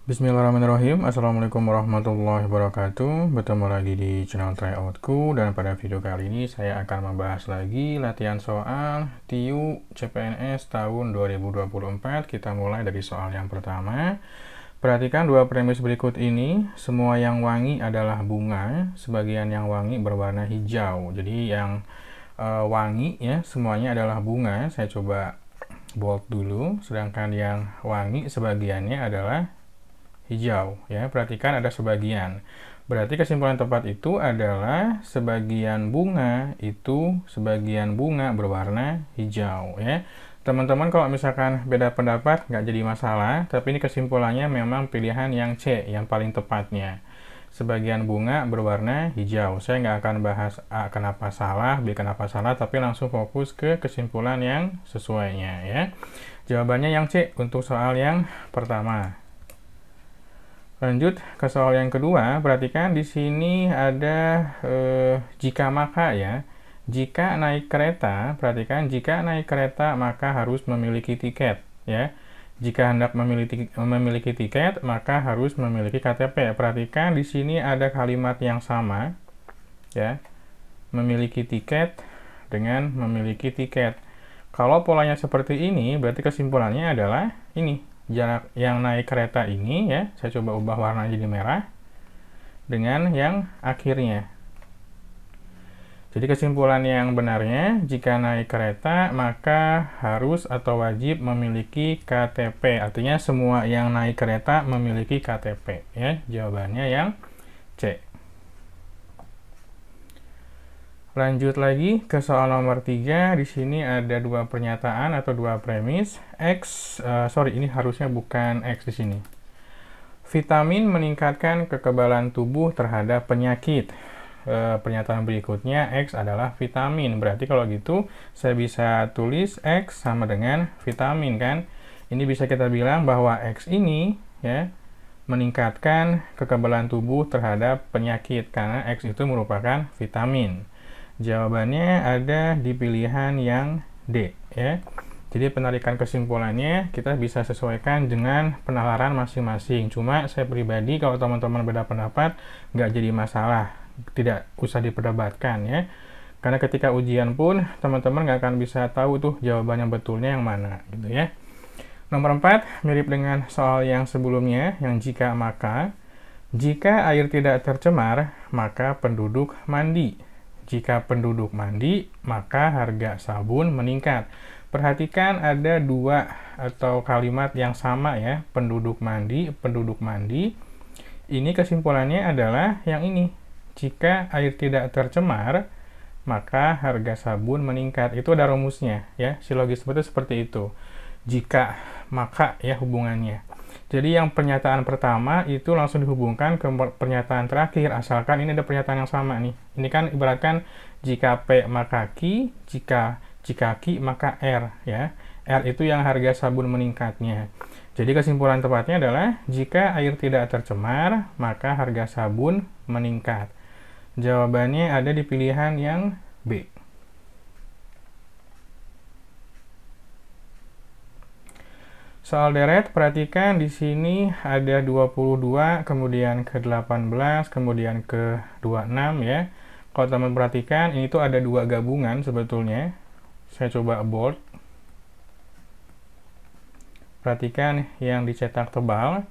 Bismillahirrahmanirrahim. Assalamualaikum warahmatullahi wabarakatuh. Bertemu lagi di channel Tryoutku, dan pada video kali ini saya akan membahas lagi latihan soal TIU CPNS tahun 2024. Kita mulai dari soal yang pertama. Perhatikan dua premis berikut ini. Semua yang wangi adalah bunga, sebagian yang wangi berwarna hijau. Jadi yang wangi ya semuanya adalah bunga. Saya coba bold dulu, sedangkan yang wangi sebagiannya adalah hijau ya. Perhatikan ada sebagian, berarti kesimpulan tepat itu adalah sebagian bunga berwarna hijau ya. Teman-teman kalau misalkan beda pendapat nggak jadi masalah, tapi ini kesimpulannya memang pilihan yang C yang paling tepatnya. Sebagian bunga berwarna hijau. Saya nggak akan bahas A kenapa salah, B kenapa salah, tapi langsung fokus ke kesimpulan yang sesuainya ya. Jawabannya yang C untuk soal yang pertama. Lanjut ke soal yang kedua. Perhatikan di sini ada jika maka ya. Jika naik kereta, perhatikan jika naik kereta maka harus memiliki tiket ya. Jika hendak memiliki tiket maka harus memiliki KTP. Perhatikan di sini ada kalimat yang sama ya. Memiliki tiket dengan memiliki tiket. Kalau polanya seperti ini, berarti kesimpulannya adalah ini. Jarak yang naik kereta ini ya, saya coba ubah warna jadi merah dengan yang akhirnya. Jadi kesimpulan yang benarnya, jika naik kereta maka harus atau wajib memiliki KTP. Artinya semua yang naik kereta memiliki KTP ya. Jawabannya yang C. Lanjut lagi ke soal nomor 3. Di sini ada dua pernyataan atau dua premis. Ini harusnya bukan X di sini. Vitamin meningkatkan kekebalan tubuh terhadap penyakit. Pernyataan berikutnya X adalah vitamin. Berarti kalau gitu saya bisa tulis X sama dengan vitamin kan. Ini bisa kita bilang bahwa X ini ya meningkatkan kekebalan tubuh terhadap penyakit karena X itu merupakan vitamin. Jawabannya ada di pilihan yang D ya. Jadi penarikan kesimpulannya kita bisa sesuaikan dengan penalaran masing-masing. Cuma saya pribadi kalau teman-teman beda pendapat nggak jadi masalah, tidak usah diperdebatkan ya. Karena ketika ujian pun teman-teman nggak akan bisa tahu tuh jawaban yang betulnya yang mana gitu ya. Nomor 4 mirip dengan soal yang sebelumnya, yang jika maka. Jika air tidak tercemar maka penduduk mandi. Jika penduduk mandi, maka harga sabun meningkat. Perhatikan ada dua atau kalimat yang sama ya, penduduk mandi, penduduk mandi. Ini kesimpulannya adalah yang ini. Jika air tidak tercemar, maka harga sabun meningkat. Itu ada rumusnya ya, silogis seperti itu. Jika, maka ya hubungannya. Jadi yang pernyataan pertama itu langsung dihubungkan ke pernyataan terakhir, asalkan ini ada pernyataan yang sama nih. Ini kan ibaratkan jika P maka Q, jika Q maka R ya. R itu yang harga sabun meningkatnya. Jadi kesimpulan tepatnya adalah jika air tidak tercemar, maka harga sabun meningkat. Jawabannya ada di pilihan yang B. Soal deret, perhatikan di sini ada 22, kemudian ke 18, kemudian ke 26 ya. Kalau teman perhatikan, ini tuh ada dua gabungan sebetulnya. Saya coba bold. Perhatikan yang dicetak tebal,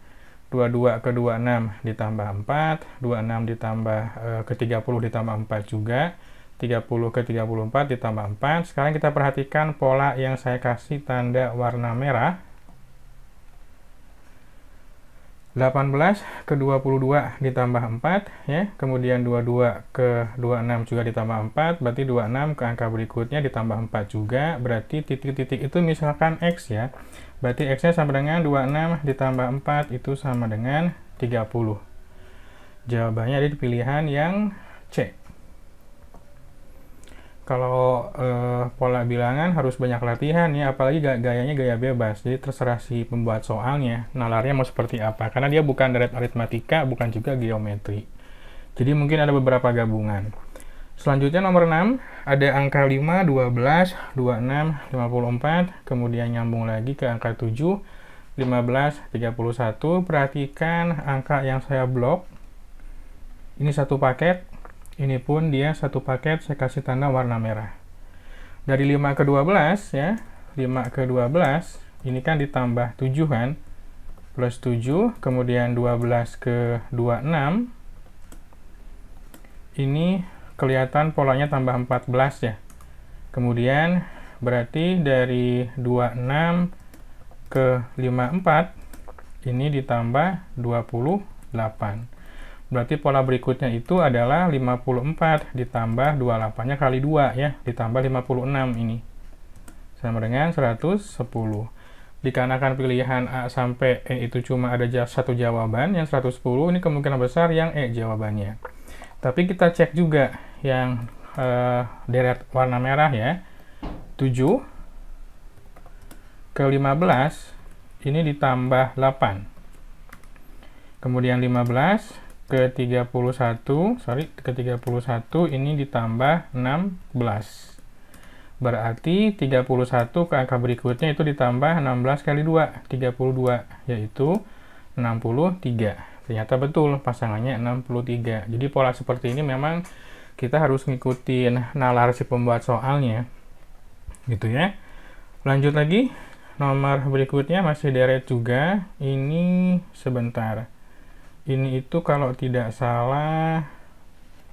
22 ke 26 ditambah 4, 26 ditambah ke 30 ditambah 4 juga, 30 ke 34 ditambah 4. Sekarang kita perhatikan pola yang saya kasih tanda warna merah. 18 ke 22 ditambah 4 ya, kemudian 22 ke 26 juga ditambah 4, berarti 26 ke angka berikutnya ditambah 4 juga, berarti titik-titik itu misalkan X ya, berarti X nya sama dengan 26 ditambah 4 itu sama dengan 30. Jawabannya ada di pilihan yang C. Kalau pola bilangan harus banyak latihan ya, apalagi gayanya gaya bebas, jadi terserah si pembuat soalnya nalarnya mau seperti apa, karena dia bukan deret aritmatika, bukan juga geometri, jadi mungkin ada beberapa gabungan. Selanjutnya nomor 6 ada angka 5, 12, 26, 54, kemudian nyambung lagi ke angka 7, 15, 31. Perhatikan angka yang saya blok. Ini satu paket. Ini pun dia satu paket, saya kasih tanda warna merah. Dari 5 ke 12 ya. 5 ke 12, ini kan ditambah 7 kan. Plus 7, kemudian 12 ke 26. Ini kelihatan polanya tambah 14 ya. Kemudian berarti dari 26 ke 54 ini ditambah 28. Berarti pola berikutnya itu adalah 54 ditambah 28-nya kali 2 ya, ditambah 56 ini. Sama dengan 110. Dikarenakan pilihan A sampai E itu cuma ada satu jawaban, yang 110, ini kemungkinan besar yang E jawabannya. Tapi kita cek juga yang deret warna merah ya. 7 ke 15 ini ditambah 8. Kemudian 15 ke 31, ke 31 ini ditambah 16. Berarti 31 ke angka berikutnya itu ditambah 16 kali 2, 32, yaitu 63. Ternyata betul pasangannya 63. Jadi pola seperti ini memang kita harus ngikutin nalar si pembuat soalnya. Gitu ya. Lanjut lagi. Nomor berikutnya masih deret juga. Ini sebentar. Ini itu kalau tidak salah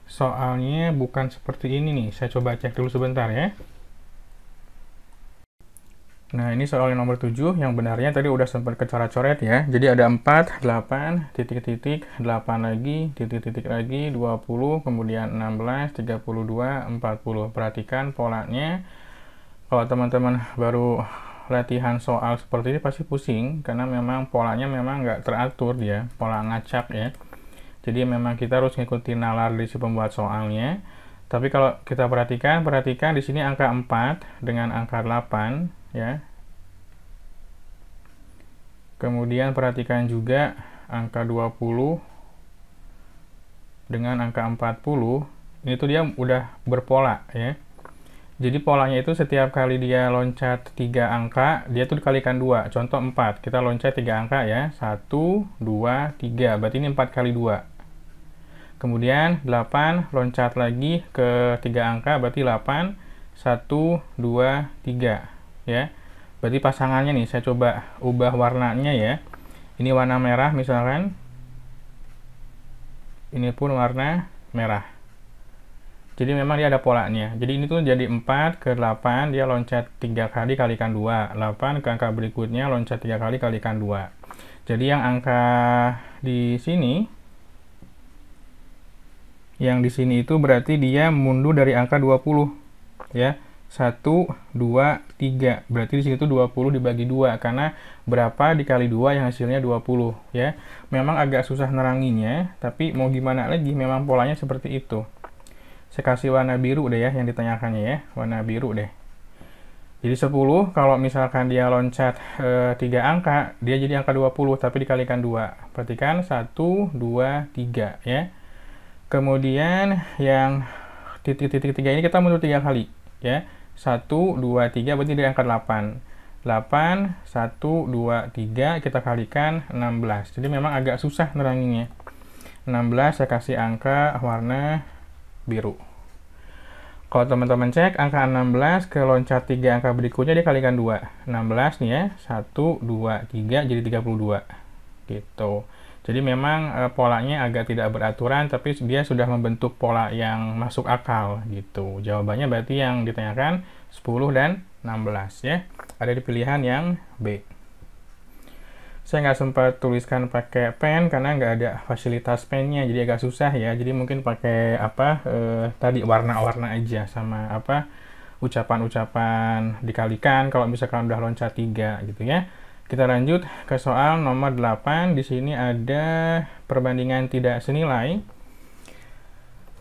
soalnya bukan seperti ini nih. Saya coba cek dulu sebentar ya. Nah, ini soal yang nomor 7, yang benarnya tadi udah sempat kecoret-coret ya. Jadi ada 4, 8, titik-titik, 8 lagi, titik-titik lagi, 20, kemudian 16, 32, 40. Perhatikan polanya. Kalau teman-teman baru latihan soal seperti ini pasti pusing, karena memang polanya memang nggak teratur dia, pola ngacak ya. Jadi memang kita harus ngikutin nalar dari si pembuat soalnya. Tapi kalau kita perhatikan di sini angka 4 dengan angka 8 ya. Kemudian perhatikan juga angka 20 dengan angka 40. Ini tuh dia udah berpola ya. Jadi polanya itu setiap kali dia loncat 3 angka, dia tuh dikalikan 2. Contoh 4, kita loncat 3 angka ya. 1, 2, 3. Berarti ini 4 kali 2. Kemudian 8, loncat lagi ke 3 angka, berarti 8, 1, 2, 3. Ya. Berarti pasangannya nih, saya coba ubah warnanya ya. Ini warna merah misalkan. Ini pun warna merah. Jadi memang dia ada polanya. Jadi ini tuh jadi 4 ke 8, dia loncat 3 kali kalikan 2. 8 ke angka berikutnya loncat 3 kali kalikan 2. Jadi yang angka di sini, yang di sini itu berarti dia mundur dari angka 20. Ya. 1, 2, 3. Berarti di sini tuh 20 dibagi 2. Karena berapa dikali 2 yang hasilnya 20. Ya. Memang agak susah neranginya, tapi mau gimana lagi, memang polanya seperti itu. Saya kasih warna biru deh ya, yang ditanyakannya ya, warna biru deh. Jadi 10, kalau misalkan dia loncat 3 angka, dia jadi angka 20, tapi dikalikan 2. Perhatikan, 1, 2, 3 ya. Kemudian yang titik-titik 3 ini kita mundur 3 kali ya. 1, 2, 3, berarti dia angka 8. 8, 1, 2, 3, kita kalikan 16. Jadi memang agak susah neranginnya. 16 saya kasih angka warna biru. Kalau teman-teman cek angka 16 ke loncat 3 angka berikutnya dia kalikan 2. 16 nih ya. 1, 2, 3 jadi 32. Gitu. Jadi memang polanya agak tidak beraturan, tapi dia sudah membentuk pola yang masuk akal gitu. Jawabannya berarti yang ditanyakan 10 dan 16 ya. Ada di pilihan yang B. Saya nggak sempat tuliskan pakai pen karena nggak ada fasilitas pennya, jadi agak susah ya. Jadi mungkin pakai apa tadi warna-warna aja sama apa ucapan-ucapan dikalikan kalau misalkan udah loncat 3 gitu ya. Kita lanjut ke soal nomor 8. Di sini ada perbandingan tidak senilai.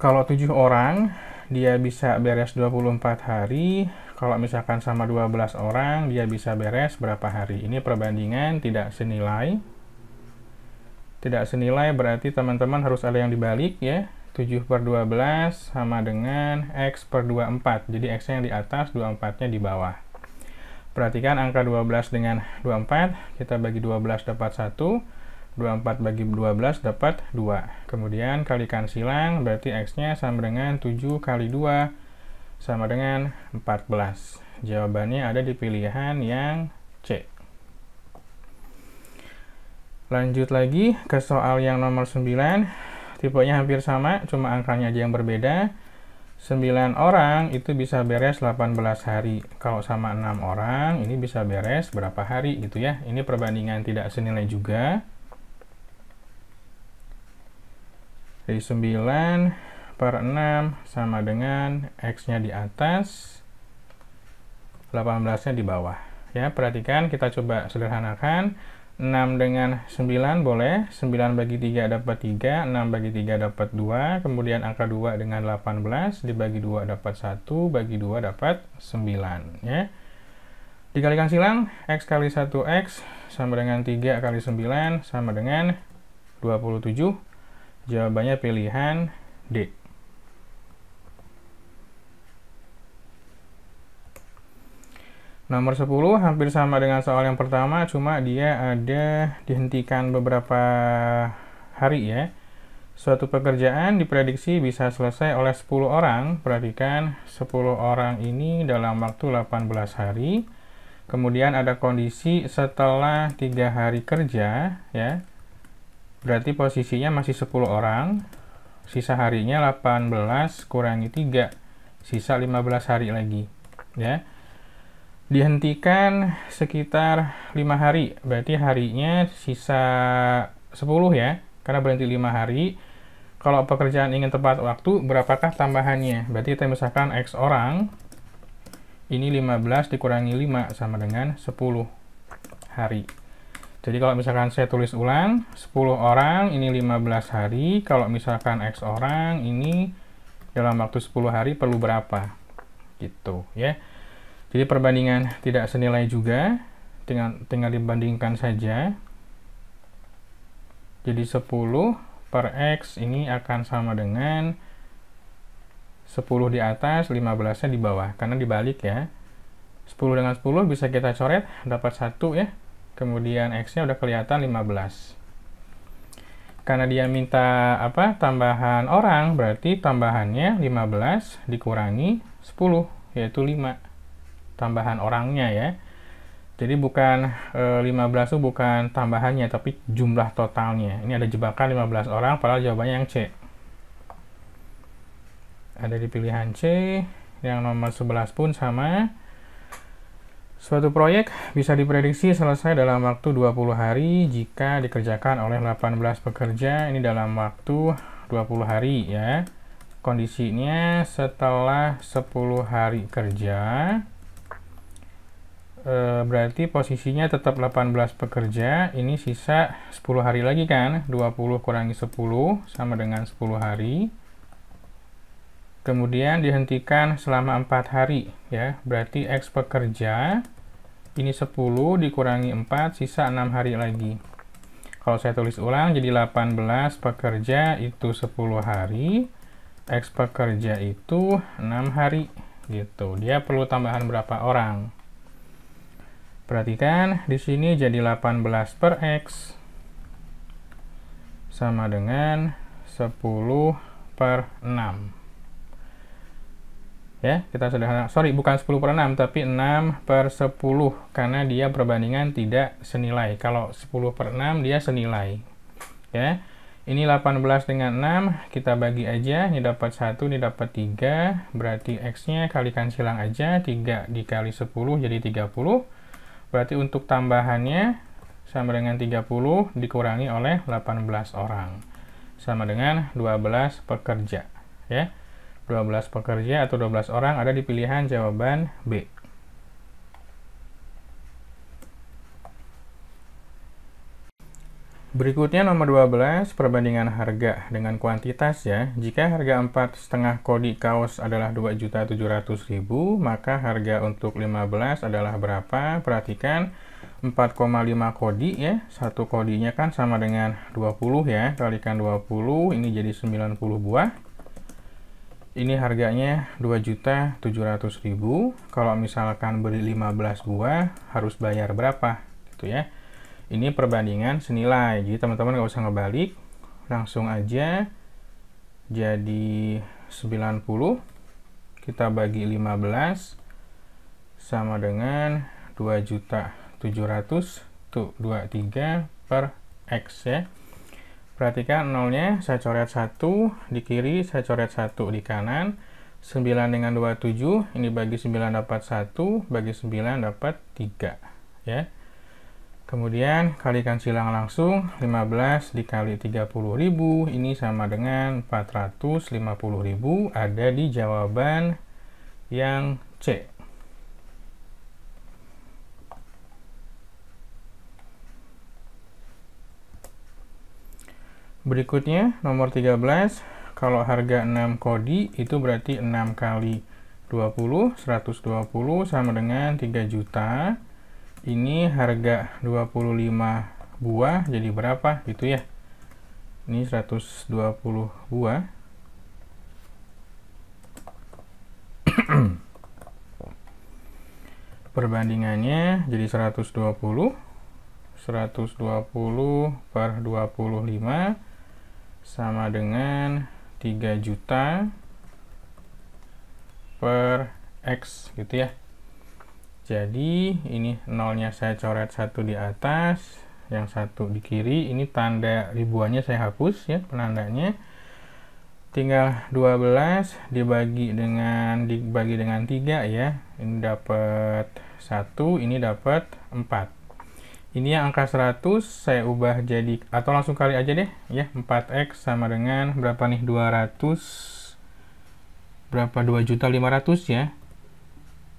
Kalau 7 orang dia bisa beres 24 hari. Kalau misalkan sama 12 orang, dia bisa beres berapa hari? Ini perbandingan tidak senilai. Tidak senilai berarti teman-teman harus ada yang dibalik ya. 7 per 12 sama dengan X per 24. Jadi X-nya yang di atas, 24-nya di bawah. Perhatikan angka 12 dengan 24, kita bagi 12 dapat 1, 24 bagi 12 dapat 2. Kemudian kalikan silang, berarti X-nya sama dengan 7 kali 2, sama dengan 14. Jawabannya ada di pilihan yang C. Lanjut lagi ke soal yang nomor 9. Tipenya hampir sama, cuma angkanya aja yang berbeda. 9 orang itu bisa beres 18 hari. Kalau sama 6 orang, ini bisa beres berapa hari gitu ya. Ini perbandingan tidak senilai juga. Dari 9 per 6 sama dengan X-nya di atas, 18-nya di bawah. Ya, perhatikan, kita coba sederhanakan. 6 dengan 9 boleh, 9 bagi 3 dapat 3, 6 bagi 3 dapat 2, kemudian angka 2 dengan 18, dibagi 2 dapat 1, bagi 2 dapat 9. Ya. Dikalikan silang, X kali 1X sama dengan 3 kali 9 sama dengan 27. Jawabannya pilihan D. Nomor 10 hampir sama dengan soal yang pertama, cuma dia ada dihentikan beberapa hari ya. Suatu pekerjaan diprediksi bisa selesai oleh 10 orang. Perhatikan, 10 orang ini dalam waktu 18 hari. Kemudian ada kondisi setelah 3 hari kerja ya. Berarti posisinya masih 10 orang. Sisa harinya 18 kurangi 3. Sisa 15 hari lagi ya. Dihentikan sekitar 5 hari, berarti harinya sisa 10 ya, karena berhenti 5 hari. Kalau pekerjaan ingin tepat waktu, berapakah tambahannya? Berarti kita misalkan X orang, ini 15 dikurangi 5 sama dengan 10 hari. Jadi kalau misalkan saya tulis ulang, 10 orang, ini 15 hari, kalau misalkan X orang, ini dalam waktu 10 hari perlu berapa? Gitu ya. Jadi perbandingan tidak senilai juga, tinggal dibandingkan saja. Jadi 10 per X ini akan sama dengan 10 di atas, 15-nya di bawah, karena dibalik ya. 10 dengan 10 bisa kita coret, dapat 1 ya. Kemudian X-nya udah kelihatan 15. Karena dia minta tambahan orang, berarti tambahannya 15 dikurangi 10, yaitu 5. Tambahan orangnya ya. Jadi bukan 15 itu bukan tambahannya, tapi jumlah totalnya. Ini ada jebakan 15 orang, padahal jawabannya yang C. Ada di pilihan C. Yang nomor 11 pun sama. Suatu proyek bisa diprediksi selesai dalam waktu 20 hari jika dikerjakan oleh 18 pekerja. Ini dalam waktu 20 hari ya. Kondisinya setelah 10 hari kerja, berarti posisinya tetap 18 pekerja, ini sisa 10 hari lagi kan, 20 kurangi 10 sama dengan 10 hari. Kemudian dihentikan selama 4 hari ya, berarti X pekerja, ini 10 dikurangi 4, sisa 6 hari lagi. Kalau saya tulis ulang, jadi 18 pekerja itu 10 hari, X pekerja itu 6 hari gitu. Dia perlu tambahan berapa orang? Perhatikan, di sini jadi 18 per X sama dengan 10 per 6. Ya, kita sederhana. Sorry, bukan 10 per 6, tapi 6 per 10, karena dia perbandingan tidak senilai. Kalau 10 per 6, dia senilai. Ya, ini 18 dengan 6, kita bagi aja. Ini dapat 1, ini dapat 3. Berarti X-nya kalikan silang aja. 3 dikali 10 jadi 30. Berarti untuk tambahannya sama dengan 30 dikurangi oleh 18 orang. Sama dengan 12 pekerja. Ya, 12 pekerja atau 12 orang ada di pilihan jawaban B. Berikutnya nomor 12, perbandingan harga dengan kuantitas ya. Jika harga 4,5 kodi kaos adalah 2.700.000, maka harga untuk 15 adalah berapa? Perhatikan, 4,5 kodi ya. Satu kodinya kan sama dengan 20 ya. Kalikan 20, ini jadi 90 buah. Ini harganya 2.700.000. Kalau misalkan beli 15 buah harus bayar berapa gitu ya. Ini perbandingan senilai. Jadi teman-teman nggak usah ngebalik, langsung aja jadi 90 kita bagi 15 sama dengan 2.700.000 tuh 23 per X ya. Perhatikan nolnya saya coret 1 di kiri, saya coret 1 di kanan. 9 dengan 27 ini bagi 9 dapat 1, bagi 9 dapat 3 ya. Kemudian kalikan silang langsung, 15 dikali 30.000 ini sama dengan 450.000, ada di jawaban yang C. Berikutnya nomor 13, kalau harga 6 kodi itu berarti 6 kali 20, 120 sama dengan 3 juta. Ini harga 25 buah jadi berapa gitu ya. Ini 120 buah. Perbandingannya jadi 120 per 25 sama dengan 3 juta per X gitu ya. Jadi ini nolnya saya coret 1 di atas, yang 1 di kiri. Ini tanda ribuannya saya hapus ya, penandanya. Tinggal 12 dibagi dengan 3 ya. Ini dapat 1, ini dapat 4. Ini yang angka 100 saya ubah jadi, atau langsung kali aja deh ya, 4X sama dengan berapa nih, 200 berapa, 2.500.000 ya.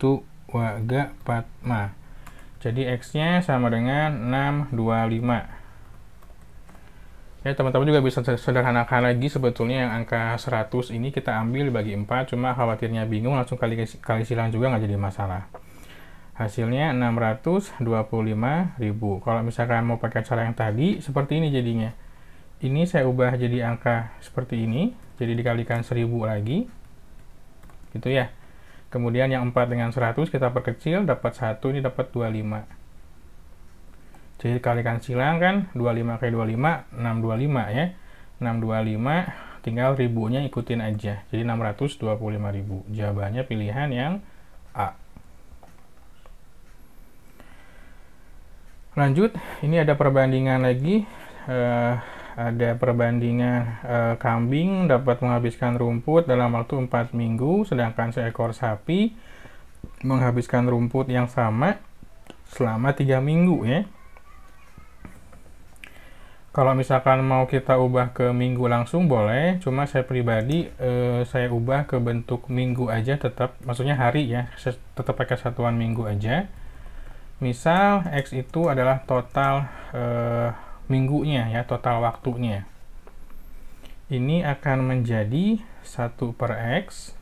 Tuh waga 4 mah. Jadi X nya sama dengan 625 ya. Teman-teman juga bisa sederhanakan lagi, sebetulnya yang angka 100 ini kita ambil bagi 4, cuma khawatirnya bingung langsung kali silang juga nggak jadi masalah. Hasilnya 625.000. Kalau misalkan mau pakai cara yang tadi, seperti ini jadinya. Ini saya ubah jadi angka seperti ini, jadi dikalikan 1000 lagi. Gitu ya. Kemudian yang 4 dengan 100 kita perkecil, dapat 1, ini dapat 25. Jadi dikalikan silang kan, 25 kali 25, 625 ya. 625, tinggal ribunya ikutin aja. Jadi 625.000. Jawabannya pilihan yang A. Lanjut, ini ada perbandingan lagi. Ada perbandingan kambing dapat menghabiskan rumput dalam waktu 4 minggu, sedangkan seekor sapi menghabiskan rumput yang sama selama 3 minggu ya. Kalau misalkan mau kita ubah ke minggu langsung boleh, cuma saya pribadi saya ubah ke bentuk minggu aja tetap, maksudnya hari ya, tetap pakai satuan minggu aja. Misal X itu adalah total minggunya ya, total waktunya. Ini akan menjadi 1 per X.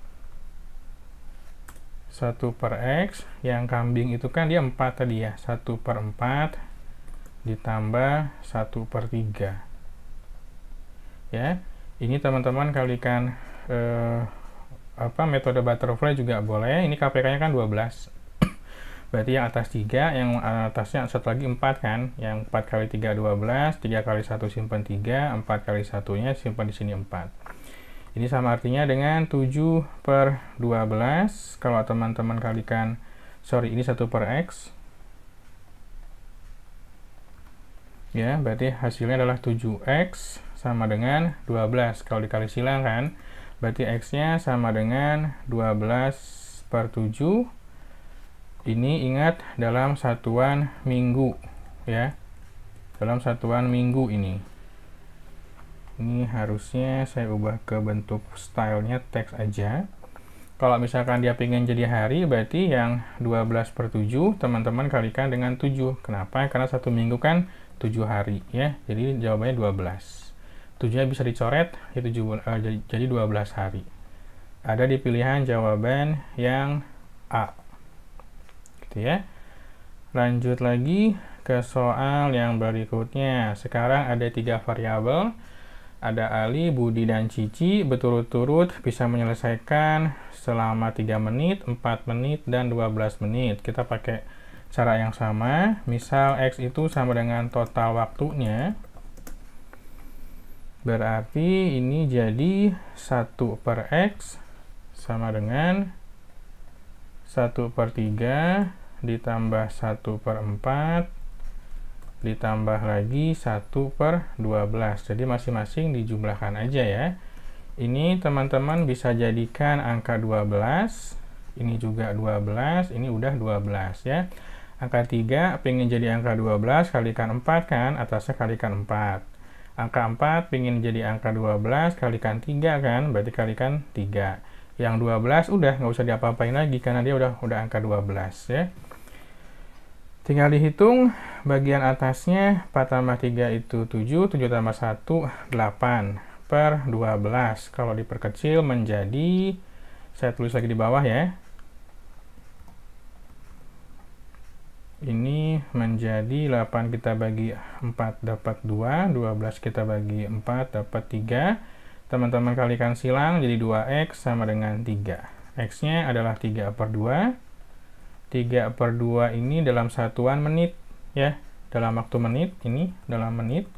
1 per X, yang kambing itu kan dia 4 tadi ya. 1 per 4 ditambah 1 per 3. Ya, ini teman-teman kalikan metode butterfly juga boleh. Ini KPK-nya kan 12. Berarti yang atas 3, yang atasnya satu lagi 4 kan. Yang 4 kali 3 12, 3 kali 1 simpan 3, 4 kali 1-nya simpan di sini 4. Ini sama artinya dengan 7 per 12. Kalau teman-teman kalikan, ini 1 per X. Ya, berarti hasilnya adalah 7X sama dengan 12. Kalau dikali silang kan, berarti X-nya sama dengan 12 per 7. Ini ingat dalam satuan minggu ya, dalam satuan minggu ini. Ini harusnya saya ubah ke bentuk stylenya teks aja. Kalau misalkan dia pengen jadi hari, berarti yang 12 per 7 teman-teman kalikan dengan 7. Kenapa? Karena satu minggu kan 7 hari ya, jadi jawabannya 12. 7-nya bisa dicoret ya, jadi 12 hari. Ada di pilihan jawaban yang A. Ya. Lanjut lagi ke soal yang berikutnya. Sekarang ada 3 variabel. Ada Ali, Budi, dan Cici berturut-turut bisa menyelesaikan selama 3 menit, 4 menit, dan 12 menit. Kita pakai cara yang sama. Misal X itu sama dengan total waktunya. Berarti ini jadi 1 per X sama dengan 1 per 3 ditambah 1 per 4 ditambah lagi 1 per 12. Jadi masing-masing dijumlahkan aja ya. Ini teman-teman bisa jadikan angka 12. Ini juga 12. Ini udah 12 ya. Angka 3 pengen jadi angka 12, kalikan 4 kan, atasnya kalikan 4. Angka 4 pengen jadi angka 12, kalikan 3 kan, berarti kalikan 3. Yang 12 udah nggak usah diapa-apain lagi karena dia udah angka 12 ya. Tinggal dihitung bagian atasnya 4 tambah 3 itu 7, 7 tambah 1 8 per 12. Kalau diperkecil menjadi, saya tulis lagi di bawah ya. Ini menjadi 8 kita bagi 4 dapat 2, 12 kita bagi 4 dapat 3. Teman-teman kalikan silang jadi 2X sama dengan 3. X-nya adalah 3 per 2. 3 per 2 ini dalam satuan menit ya, dalam waktu menit, ini dalam menit.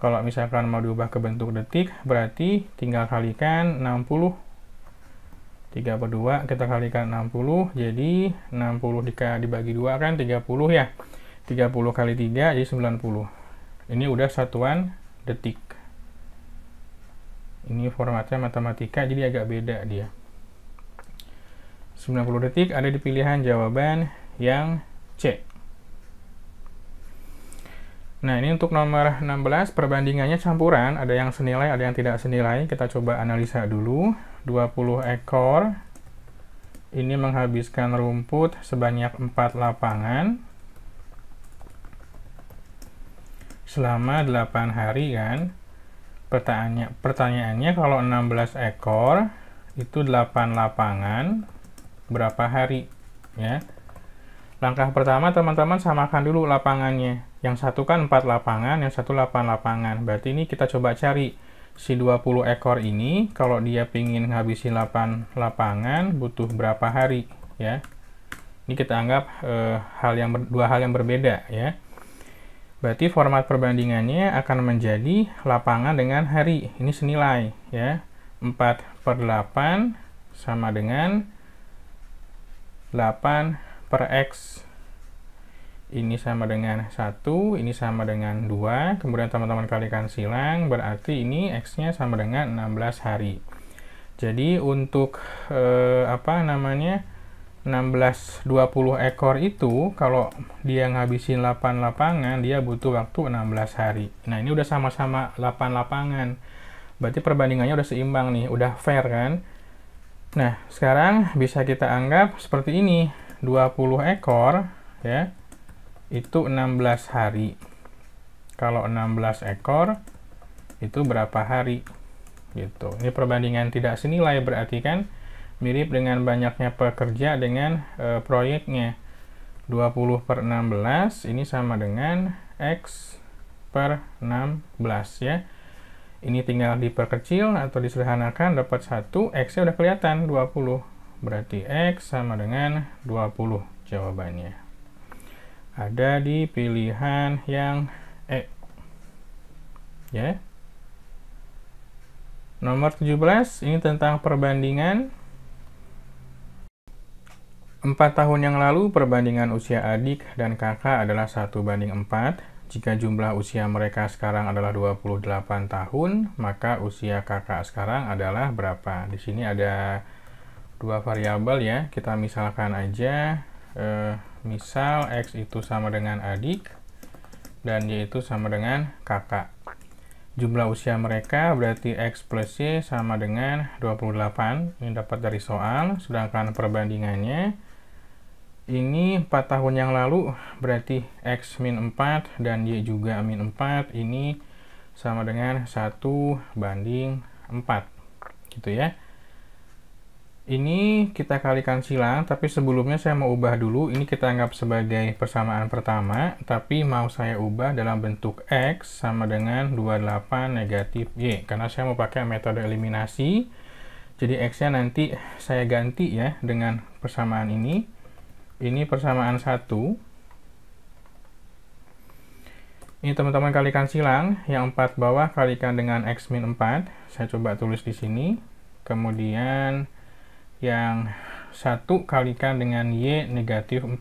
Kalau misalkan mau diubah ke bentuk detik berarti tinggal kalikan 60. 3 per 2 kita kalikan 60, jadi 60 dibagi 2 kan 30 ya. 30 kali 3 jadi 90. Ini udah satuan detik. Ini formatnya matematika jadi agak beda dia. 90 detik ada di pilihan jawaban yang C. Nah, ini untuk nomor 16, perbandingannya campuran, ada yang senilai, ada yang tidak senilai. Kita coba analisa dulu. 20 ekor ini menghabiskan rumput sebanyak 4 lapangan selama 8 hari kan. Pertanyaannya kalau 16 ekor itu 8 lapangan berapa hari ya. Langkah pertama teman-teman samakan dulu lapangannya. Yang satu kan 4 lapangan, yang satu 8 lapangan. Berarti ini kita coba cari si 20 ekor ini, kalau dia pingin ngabisin 8 lapangan butuh berapa hari ya. Ini kita anggap dua hal yang berbeda ya. Berarti format perbandingannya akan menjadi lapangan dengan hari. Ini senilai ya. 4 per 8 sama dengan 8 per X. Ini sama dengan 1, ini sama dengan 2. Kemudian teman-teman kalikan silang, berarti ini X-nya sama dengan 16 hari. Jadi untuk 20 ekor itu, kalau dia ngabisin 8 lapangan, dia butuh waktu 16 hari. Nah, ini udah sama-sama 8 lapangan. Berarti perbandingannya udah seimbang nih, udah fair kan? Nah, sekarang bisa kita anggap seperti ini. 20 ekor ya, itu 16 hari. Kalau 16 ekor itu berapa hari? Gitu. Ini perbandingan tidak senilai, berarti kan mirip dengan banyaknya pekerja dengan proyeknya. 20 per 16 ini sama dengan X per 16 ya. Ini tinggal diperkecil atau disederhanakan, dapat 1, X-nya udah kelihatan 20. Berarti X sama dengan 20 jawabannya. Ada di pilihan yang E. Ya. Nomor 17, ini tentang perbandingan. 4 tahun yang lalu, perbandingan usia adik dan kakak adalah 1:4. Jika jumlah usia mereka sekarang adalah 28 tahun, maka usia kakak sekarang adalah berapa? Di sini ada 2 variabel ya. Kita misalkan aja, misal X itu sama dengan adik, dan Y itu sama dengan kakak. Jumlah usia mereka berarti X plus Y sama dengan 28. Ini dapat dari soal, sedangkan perbandingannya ini 4 tahun yang lalu, berarti X min 4 dan Y juga min 4, ini sama dengan 1:4, gitu ya. Ini kita kalikan silang, tapi sebelumnya saya mau ubah dulu. Ini kita anggap sebagai persamaan pertama, tapi mau saya ubah dalam bentuk X sama dengan 28 negatif Y. Karena saya mau pakai metode eliminasi. Jadi X-nya nanti saya ganti ya dengan persamaan ini. Ini persamaan 1. Ini teman-teman kalikan silang. Yang 4 bawah kalikan dengan X min 4. Saya coba tulis di sini. Kemudian yang 1 kalikan dengan Y negatif 4.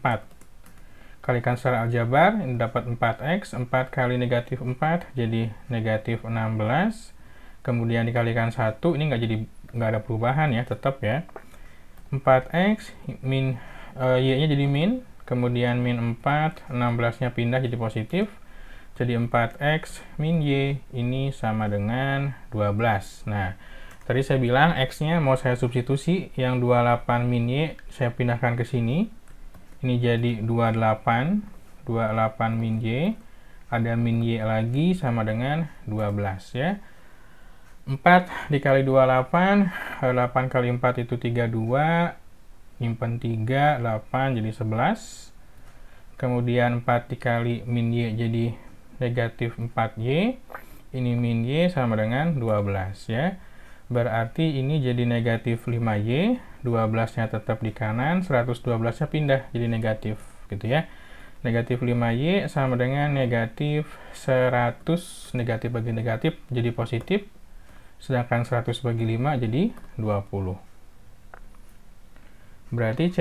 Kalikan secara aljabar, ini dapat 4X, 4 kali negatif 4 jadi negatif 16. Kemudian dikalikan 1, ini nggak ada perubahan ya, tetap ya. 4X, min Y-nya jadi min, kemudian min 4, 16-nya pindah jadi positif. Jadi 4X min Y, ini sama dengan 12. Nah, tadi saya bilang X-nya mau saya substitusi, yang 28 min Y saya pindahkan ke sini. Ini jadi 28 min Y, ada min Y lagi sama dengan 12 ya. 4 dikali 28, 8 kali 4 itu 32, nyimpen 3, 8 jadi 11. Kemudian 4 dikali min Y jadi negatif 4Y, ini min Y sama dengan 12 ya. Berarti ini jadi negatif 5Y, 12-nya tetap di kanan, 112-nya pindah jadi negatif, gitu ya. Negatif 5Y sama dengan negatif 100, negatif bagi negatif jadi positif, sedangkan 100 bagi 5 jadi 20. Berarti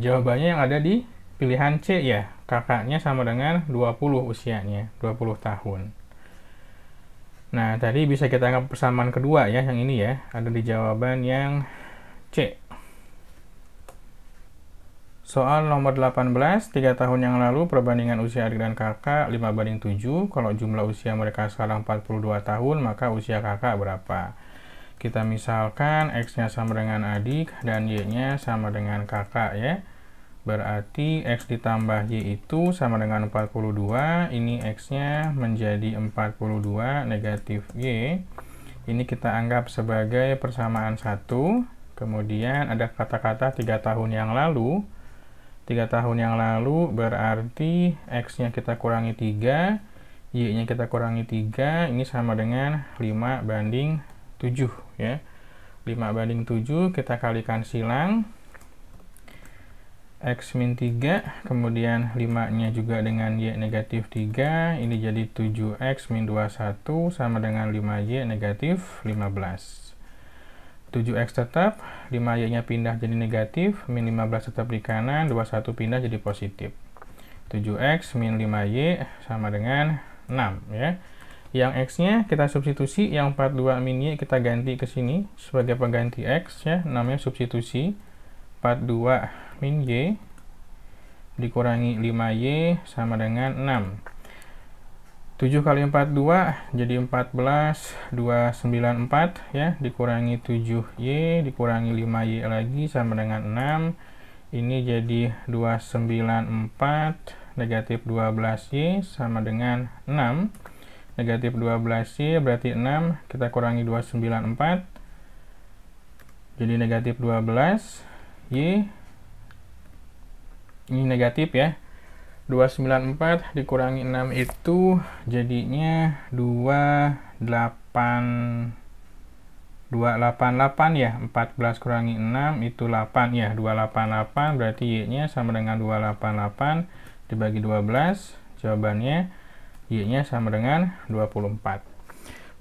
jawabannya yang ada di pilihan C ya, kakaknya sama dengan 20 usianya, 20 tahun. Nah, tadi bisa kita anggap persamaan kedua ya, yang ini ya, ada di jawaban yang C. Soal nomor 18, 3 tahun yang lalu perbandingan usia adik dan kakak 5:7. Kalau jumlah usia mereka sekarang 42 tahun, maka usia kakak berapa? Kita misalkan X-nya sama dengan adik dan Y-nya sama dengan kakak ya. Berarti X ditambah Y itu sama dengan 42. Ini X-nya menjadi 42 negatif Y. Ini kita anggap sebagai persamaan 1. Kemudian ada kata-kata 3 tahun yang lalu. 3 tahun yang lalu berarti X-nya kita kurangi 3. Y-nya kita kurangi 3. Ini sama dengan 5:7 ya. 5:7 kita kalikan silang. X min 3, kemudian 5-nya juga dengan Y negatif 3, ini jadi 7X min 21 sama dengan 5Y negatif 15. 7X tetap, 5Y-nya pindah jadi negatif, min 15 tetap di kanan, 21 pindah jadi positif. 7X min 5Y sama dengan 6 ya. Yang X-nya kita substitusi, yang 42 min Y kita ganti ke sini sebagai pengganti X ya, namanya substitusi. 42 min Y dikurangi 5Y sama dengan 6. 7 kali 42 jadi 14, 294 ya, dikurangi 7Y dikurangi 5Y lagi sama dengan 6. Ini jadi 294 negatif 12Y sama dengan 6. Negatif 12Y berarti 6, kita kurangi 294 jadi negatif 12. Y ini negatif ya, 294 dikurangi 6 itu jadinya 288 ya, 14 kurangi 6 itu 8 ya, 288 berarti Y nya sama dengan 288 dibagi 12, jawabannya Y nya sama dengan 24.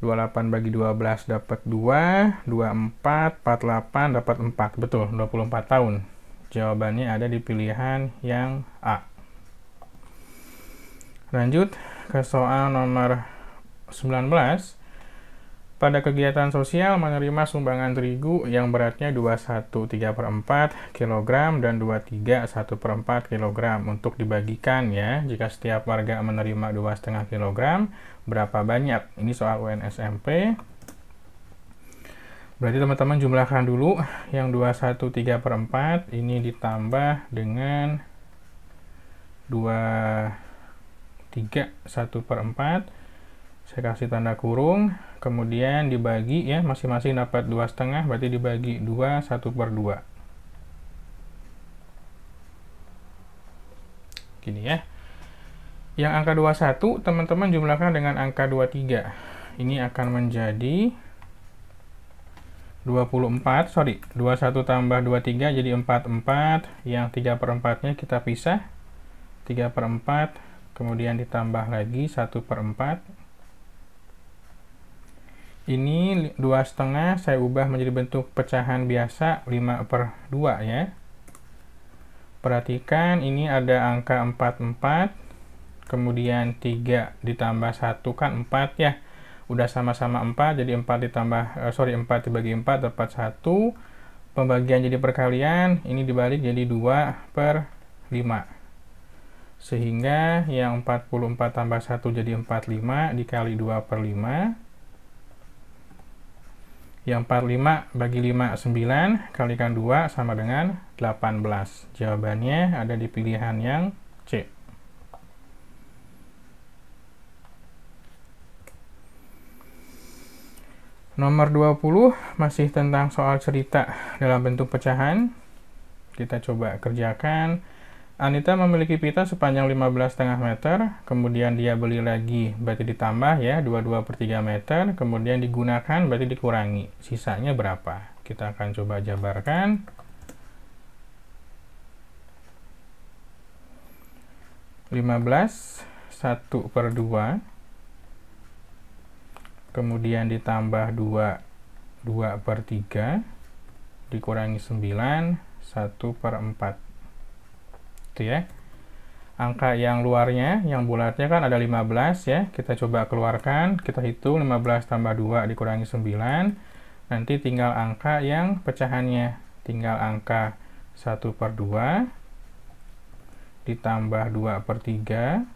28 bagi 12 dapat 2, 24, 48 dapat 4. Betul, 24 tahun. Jawabannya ada di pilihan yang A. Lanjut ke soal nomor 19. Pada kegiatan sosial menerima sumbangan terigu yang beratnya 21,3/4 kg dan 23,1/4 kg untuk dibagikan ya. Jika setiap warga menerima 2,5 kg, berapa banyak? Ini soal UN SMP. Berarti teman-teman jumlahkan dulu yang 21,3/4 ini ditambah dengan 23,1/4. Saya kasih tanda kurung, kemudian dibagi ya, masing-masing dapat 2,5, berarti dibagi 2, 1/2. Gini ya. Yang angka 21, teman-teman jumlahkan dengan angka 23. Ini akan menjadi 24, 21 tambah 23 jadi 44, yang 3/4-nya kita pisah, 3/4, kemudian ditambah lagi 1/4. Ini 2,5 saya ubah menjadi bentuk pecahan biasa 5/2 ya. Perhatikan ini ada angka 44, kemudian 3 ditambah 1 kan 4 ya. Udah sama-sama 4, jadi 4 dibagi 4 dapat 1. Pembagian jadi perkalian, ini dibalik jadi 2/5. Sehingga yang 44 tambah 1 jadi 45 dikali 2/5. Yang 45 bagi 5, 9, kalikan 2 sama dengan 18. Jawabannya ada di pilihan yang C. Nomor 20 masih tentang soal cerita dalam bentuk pecahan. Kita coba kerjakan. Anita memiliki pita sepanjang 15,5 meter, kemudian dia beli lagi, berarti ditambah ya, 22/3 meter, kemudian digunakan, berarti dikurangi. Sisanya berapa? Kita akan coba jabarkan. 15, 1/2, kemudian ditambah 2, 2/3, dikurangi 9, 1/4. Itu ya. Angka yang luarnya, yang bulatnya kan ada 15 ya. Kita coba keluarkan, kita hitung 15 tambah 2 dikurangi 9. Nanti tinggal angka yang pecahannya. Tinggal angka 1/2 ditambah 2/3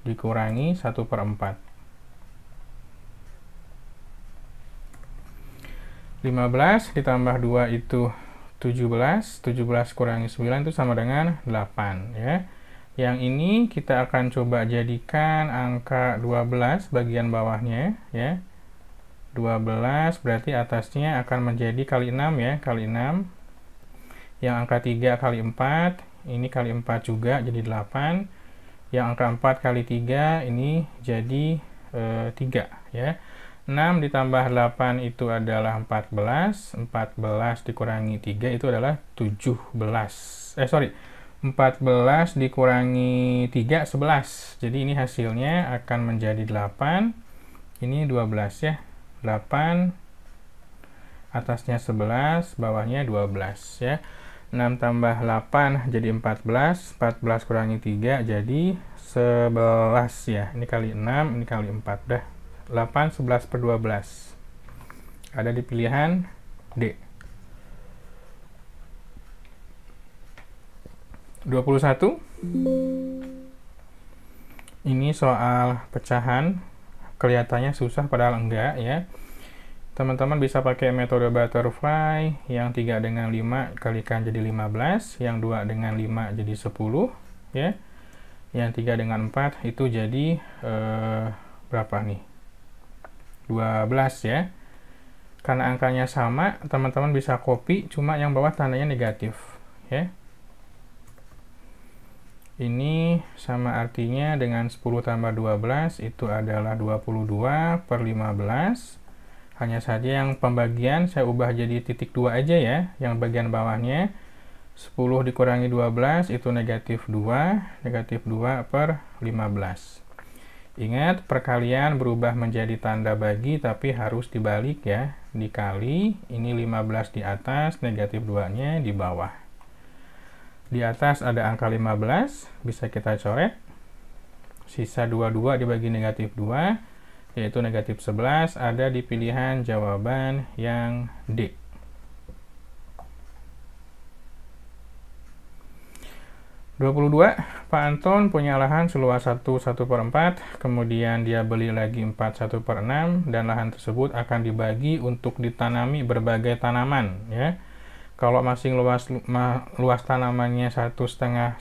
dikurangi 1/4. 15 ditambah 2 itu 17, 17 kurangi 9 itu sama dengan 8 ya. Yang ini kita akan coba jadikan angka 12 bagian bawahnya ya. 12 berarti atasnya akan menjadi kali 6 ya, kali 6. Yang angka 3 kali 4, ini kali 4 juga jadi 8. Yang angka 4 kali 3 ini jadi 3 ya. 6 ditambah 8 itu adalah 14. 14 dikurangi 3 itu adalah 17. 14 dikurangi 3, 11. Jadi ini hasilnya akan menjadi 8. Ini 12 ya. 8, atasnya 11, bawahnya 12 ya. 6 tambah 8 jadi 14. 14 kurangi 3 jadi 11 ya. Ini kali 6, ini kali 4 dah. 8, 11/12. Ada di pilihan D. 21. Ini soal pecahan. Kelihatannya susah padahal enggak ya. Teman-teman bisa pakai metode butterfly. Yang 3 dengan 5 kalikan jadi 15. Yang 2 dengan 5 jadi 10 ya. Yang 3 dengan 4 itu jadi berapa nih? 12 ya. Karena angkanya sama, teman-teman bisa copy, cuma yang bawah tandanya negatif ya. Ini sama artinya dengan 10 tambah 12 itu adalah 22/15. Hanya saja yang pembagian saya ubah jadi titik 2 aja ya. Yang bagian bawahnya 10 dikurangi 12 itu negatif 2. Negatif 2/15. Ingat, perkalian berubah menjadi tanda bagi, tapi harus dibalik ya. Dikali, ini 15 di atas, negatif 2-nya di bawah. Di atas ada angka 15, bisa kita coret. Sisa 22 dibagi negatif 2, yaitu negatif 11, ada di pilihan jawaban yang D. Pak Anton punya lahan seluas 1/4, kemudian dia beli lagi 4/6, dan lahan tersebut akan dibagi untuk ditanami berbagai tanaman ya. Kalau masing luas tanamannya 1/12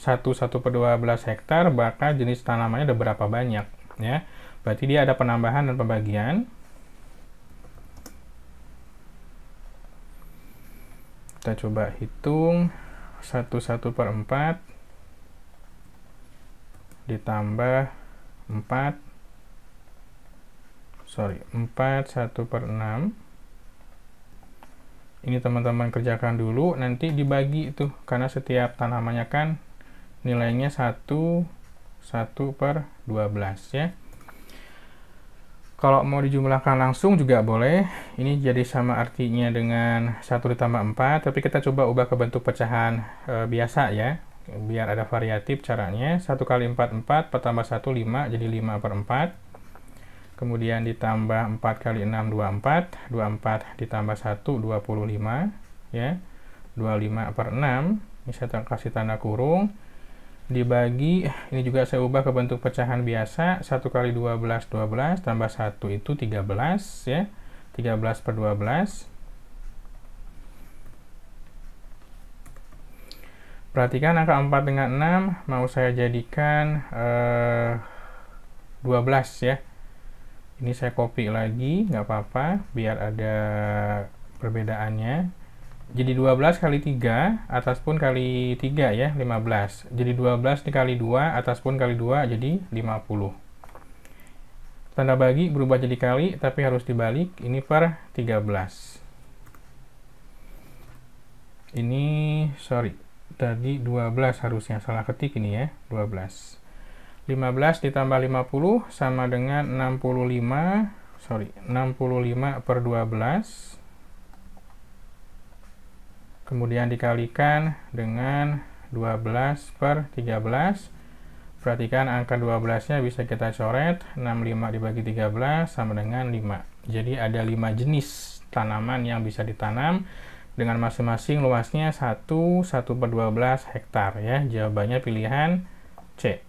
hektar, maka jenis tanamannya ada berapa banyak, ya. Berarti dia ada penambahan dan pembagian. Kita coba hitung 1/4 ditambah 4 1/6. Ini teman-teman kerjakan dulu, nanti dibagi itu, karena setiap tanamannya kan nilainya 1/12 ya. Kalau mau dijumlahkan langsung juga boleh, ini jadi sama artinya dengan 1 ditambah 4, tapi kita coba ubah ke bentuk pecahan biasa ya, biar ada variatif caranya. 1 kali 4, 4, 4 tambah 1, 5, jadi 5/4. Kemudian ditambah 4 kali 6, 24, 24 ditambah 1, 25, ya, 25/6, ini saya kasih tanda kurung, dibagi, ini juga saya ubah ke bentuk pecahan biasa, 1 kali 12, 12, tambah 1 itu 13, ya, 13/12. Perhatikan angka 4 dengan 6, mau saya jadikan 12 ya. Ini saya copy lagi, nggak apa-apa, biar ada perbedaannya. Jadi 12 kali 3, atas pun kali 3 ya, 15. Jadi 12 dikali 2, atas pun kali 2, jadi 50. Tanda bagi berubah jadi kali, tapi harus dibalik, ini per 13. Ini, sorry, tadi 12 harusnya, salah ketik ini ya, 12. 15 ditambah 50 sama dengan 65/12. Kemudian dikalikan dengan 12/13. Perhatikan angka 12-nya bisa kita coret, 65 dibagi 13 sama dengan 5. Jadi ada 5 jenis tanaman yang bisa ditanam dengan masing-masing luasnya 1/12 hektar ya. Jawabannya pilihan C.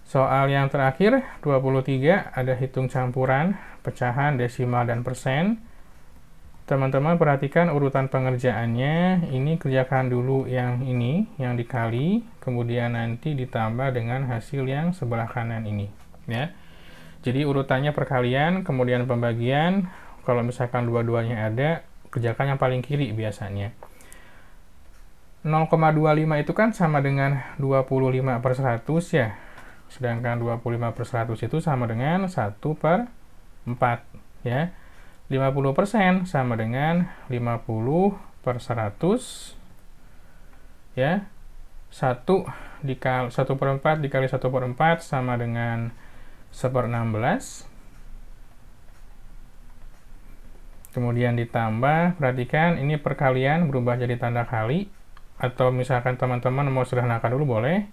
Soal yang terakhir, 23, ada hitung campuran, pecahan, desimal, dan persen. Teman-teman perhatikan urutan pengerjaannya, ini kerjakan dulu yang ini, yang dikali, kemudian nanti ditambah dengan hasil yang sebelah kanan ini. Ya. Jadi urutannya perkalian, kemudian pembagian, kalau misalkan dua-duanya ada, kerjakan yang paling kiri biasanya. 0,25 itu kan sama dengan 25/100 ya. Sedangkan 25/100 itu sama dengan 1/4 ya. 50% sama dengan 50/100 ya. 1/4 dikali 1/4 sama dengan 1/16. Kemudian ditambah, perhatikan ini perkalian berubah jadi tanda kali, atau misalkan teman-teman mau sederhanakan dulu boleh.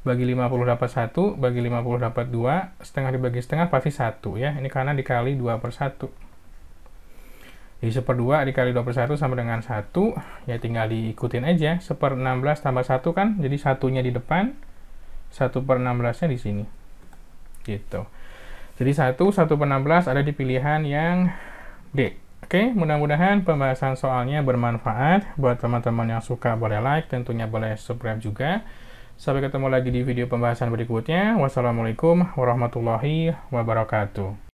Bagi 50 dapat 1, bagi 50 dapat 2, setengah dibagi setengah pasti 1 ya. Ini karena dikali 2/1. Jadi 1/2 dikali 2/1 sama dengan 1, ya tinggal diikutin aja. 1/16 tambah 1 kan, jadi 1-nya di depan, 1/16-nya di sini. Gitu. Jadi 1/16 ada di pilihan yang D. Oke, mudah-mudahan pembahasan soalnya bermanfaat. Buat teman-teman yang suka boleh like, tentunya boleh subscribe juga. Sampai ketemu lagi di video pembahasan berikutnya. Wassalamualaikum warahmatullahi wabarakatuh.